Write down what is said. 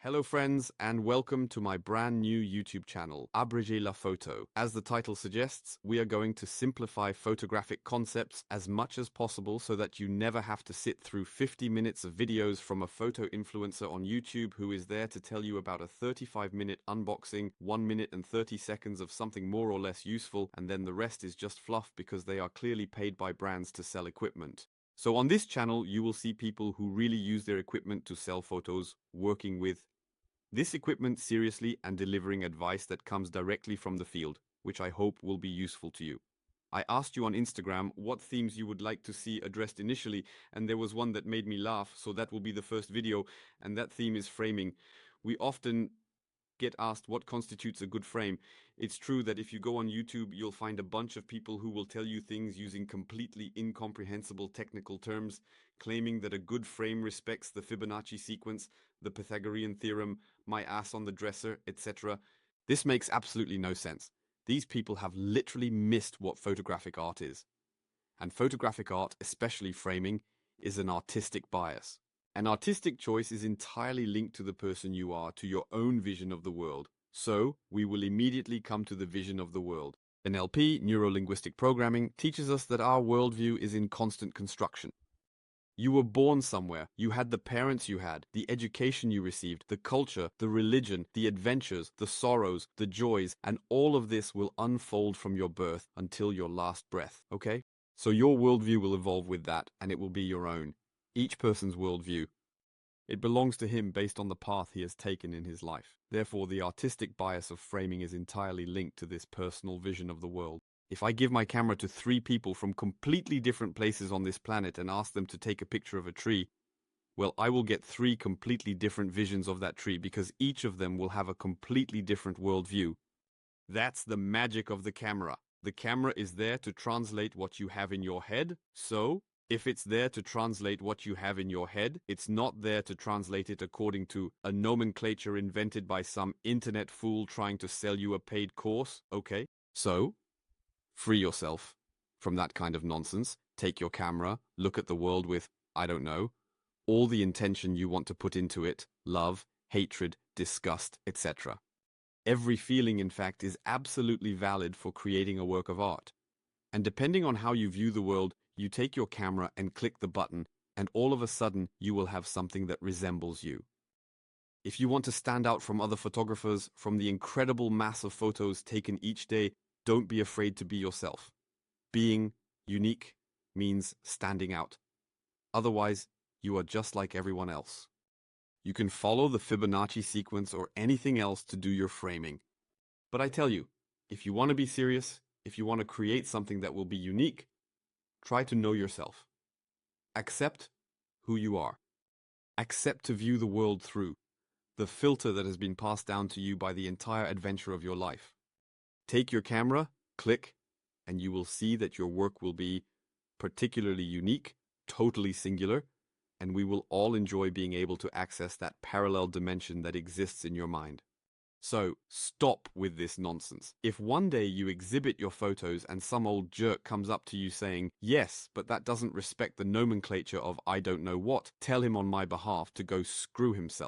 Hello friends and welcome to my brand new YouTube channel, Abréger la photo. As the title suggests, we are going to simplify photographic concepts as much as possible so that you never have to sit through 50 minutes of videos from a photo influencer on YouTube who is there to tell you about a 35-minute unboxing, 1 minute and 30 seconds of something more or less useful, and then the rest is just fluff because they are clearly paid by brands to sell equipment. So on this channel, you will see people who really use their equipment to sell photos, working with this equipment seriously and delivering advice that comes directly from the field, which I hope will be useful to you. I asked you on Instagram what themes you would like to see addressed initially, and there was one that made me laugh, so that will be the first video, and that theme is framing. We often get asked what constitutes a good frame. It's true that if you go on YouTube, you'll find a bunch of people who will tell you things using completely incomprehensible technical terms, claiming that a good frame respects the Fibonacci sequence, the Pythagorean theorem, my ass on the dresser, etc. This makes absolutely no sense. These people have literally missed what photographic art is. And photographic art, especially framing, is an artistic bias. An artistic choice is entirely linked to the person you are, to your own vision of the world. So, we will immediately come to the vision of the world. NLP, Neuro-Linguistic Programming, teaches us that our worldview is in constant construction. You were born somewhere, you had the parents you had, the education you received, the culture, the religion, the adventures, the sorrows, the joys, and all of this will unfold from your birth until your last breath, okay? So your worldview will evolve with that, and it will be your own. Each person's worldview. It belongs to him based on the path he has taken in his life. Therefore, the artistic bias of framing is entirely linked to this personal vision of the world. If I give my camera to 3 people from completely different places on this planet and ask them to take a picture of a tree, well, I will get 3 completely different visions of that tree because each of them will have a completely different worldview. That's the magic of the camera. The camera is there to translate what you have in your head, so if it's there to translate what you have in your head, it's not there to translate it according to a nomenclature invented by some internet fool trying to sell you a paid course, okay? So, free yourself from that kind of nonsense. Take your camera, look at the world with, I don't know, all the intention you want to put into it, love, hatred, disgust, etc. Every feeling, in fact, is absolutely valid for creating a work of art. And depending on how you view the world, you take your camera and click the button, and all of a sudden, you will have something that resembles you. If you want to stand out from other photographers, from the incredible mass of photos taken each day, don't be afraid to be yourself. Being unique means standing out. Otherwise, you are just like everyone else. You can follow the Fibonacci sequence or anything else to do your framing. But I tell you, if you want to be serious, if you want to create something that will be unique, try to know yourself. Accept who you are. Accept to view the world through the filter that has been passed down to you by the entire adventure of your life. Take your camera, click, and you will see that your work will be particularly unique, totally singular, and we will all enjoy being able to access that parallel dimension that exists in your mind. So, stop with this nonsense. If one day you exhibit your photos and some old jerk comes up to you saying, yes, but that doesn't respect the nomenclature of I don't know what, tell him on my behalf to go screw himself.